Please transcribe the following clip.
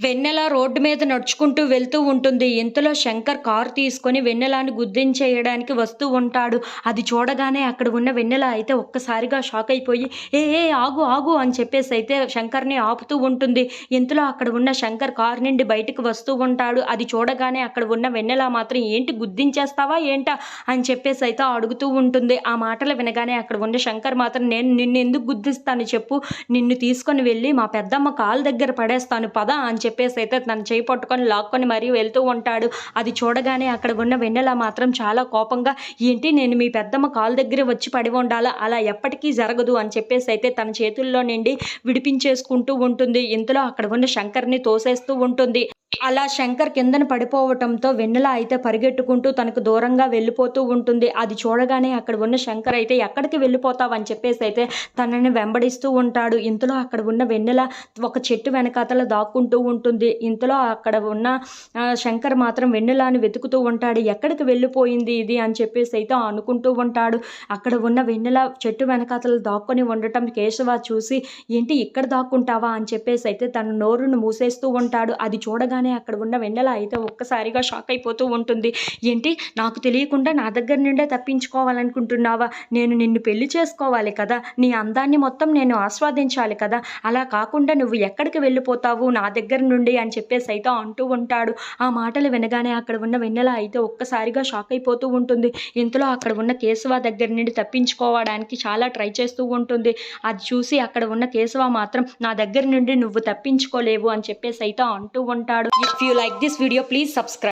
వెన్నెల road మీద నడుచుకుంటూ వెళ్తూ ఉంటుంది. ఇంతలో శంకర్ కారు తీసుకొని వెన్నెలని గుద్దించేయడానికి వస్తూ ఉంటాడు. అది చూడగానే అక్కడ ఉన్న వెన్నెల అయితే ఒక్కసారిగా షాక్ అయిపోయి ఆగు ఆగు అని చెప్పేసైతే శంకర్‌ని ఆపుతూ ఉంటుంది. ఇంతలో అక్కడ ఉన్న శంకర్ కారు నుండి బయటకి వస్తూ ఉంటాడు. అది చూడగానే అక్కడ ఉన్న వెన్నెల మాత్రం ఏంటి గుద్దించేస్తావా ఏంటా అని చెప్పేసైతే అడుగుతూ ఉంటుంది. ఆ మాటలు వినగానే అక్కడ ఉన్న శంకర్ మాత్రం నేను నిన్నెందుకు గుద్దిస్తాను చెప్పు. నిన్ను తీసుకొని వెళ్ళి మా పెద్దమ్మ కాలు దగ్గర పడేస్తాను పద అని చెప్పేసైతే తన చెయ్యి పట్టుకొని లాక్కొని మరీ వెళ్తూ ఉంటాడు. అది చూడగానే అక్కడ ఉన్న వెన్నెల మాత్రం చాలా కోపంగా ఏంటి నేను మీ పెద్దమ్మ కాలు దగ్గరే వచ్చి పడి ఉండాలా? అలా ఎప్పటికీ జరగదు అని చెప్పేసైతే తన చేతుల్లో నుండి విడిపించేసుకుంటూ ఉంటుంది. ఇంతలో అక్కడ ఉన్న శంకర్‌ని తోసేస్తూ ఉంటుంది. అలా శంకర్ కిందన పడిపోవటంతో వెన్నెల అయితే పరిగెట్టుకుంటూ తనకు దూరంగా వెళ్ళిపోతూ ఉంటుంది. అది చూడగానే అక్కడ ఉన్న శంకర్ అయితే ఎక్కడికి వెళ్ళిపోతావని చెప్పేసైతే తనని వెంబడిస్తూ ఉంటాడు. ఇంతలో అక్కడ ఉన్న వెన్నెల ఒక చెట్టు వెనకాతల దాక్కుంటూ ఉంటుంది. ఇంతలో అక్కడ ఉన్న శంకర్ మాత్రం వెన్నెలని వెతుకుతూ ఉంటాడు. ఎక్కడికి వెళ్ళిపోయింది ఇది అని చెప్పేసైతే అనుకుంటూ ఉంటాడు. అక్కడ ఉన్న వెన్నెల చెట్టు వెనకాతల దాక్కొని ఉండటం కేశవ చూసి ఏంటి ఇక్కడ దాక్కుంటావా అని చెప్పేసైతే తన నోరును మూసేస్తూ ఉంటాడు. అది చూడగానే అక్కడ ఉన్న వెన్నెల అయితే ఒక్కసారిగా షాక్ అయిపోతూ ఉంటుంది. ఏంటి నాకు తెలియకుండా నా దగ్గర నుండే తప్పించుకోవాలనుకుంటున్నావా? నేను నిన్ను పెళ్లి చేసుకోవాలి కదా, నీ అందాన్ని మొత్తం నేను ఆస్వాదించాలి కదా, అలా కాకుండా నువ్వు ఎక్కడికి వెళ్ళిపోతావు నా దగ్గర నుండి అని చెప్పేసి అయితే అంటూ ఉంటాడు. ఆ మాటలు వినగానే అక్కడ ఉన్న వెన్నెల అయితే ఒక్కసారిగా షాక్ అయిపోతూ ఉంటుంది. ఇంతలో అక్కడ ఉన్న కేశవ దగ్గర నుండి తప్పించుకోవడానికి చాలా ట్రై చేస్తూ ఉంటుంది. అది చూసి అక్కడ ఉన్న కేశవ మాత్రం నా దగ్గర నుండి నువ్వు తప్పించుకోలేవు అని చెప్పేసి అయితే అంటూ ఉంటాడు. If you like this video, please subscribe.